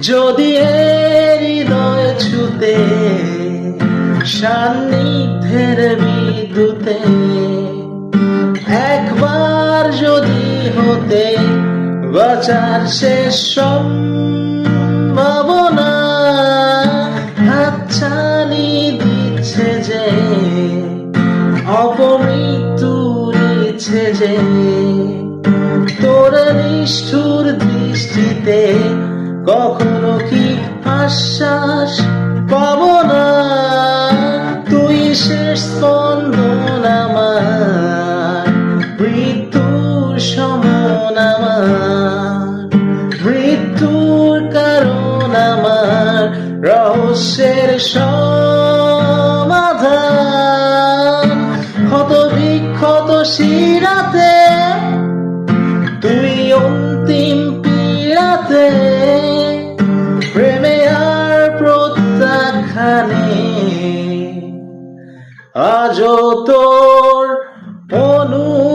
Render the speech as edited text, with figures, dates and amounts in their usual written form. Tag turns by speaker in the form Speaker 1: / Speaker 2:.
Speaker 1: যদি হৃদয় ছুতে সান্নিধ্যের বিদ্যুতে একবার যদি হতে বাঁচার শেষ সম্ভাবনা হাতছানি দিচ্ছে যে অপমৃত্যুর ইচ্ছে যে তোর নিষ্ঠুর দৃষ্টিতে কখনো কি আশ্বাস পাব না? তুই শেষ স্পন্দন আমার, মৃত্যুর সমান আমার, মৃত্যুর কারণ আমার, রহস্যের সমাধান। ক্ষত বিক্ষত শিরাতে তুই অন্তিম পীড়াতে প্রেমে আর প্রত্যাখ্যানে আজও তোর অনু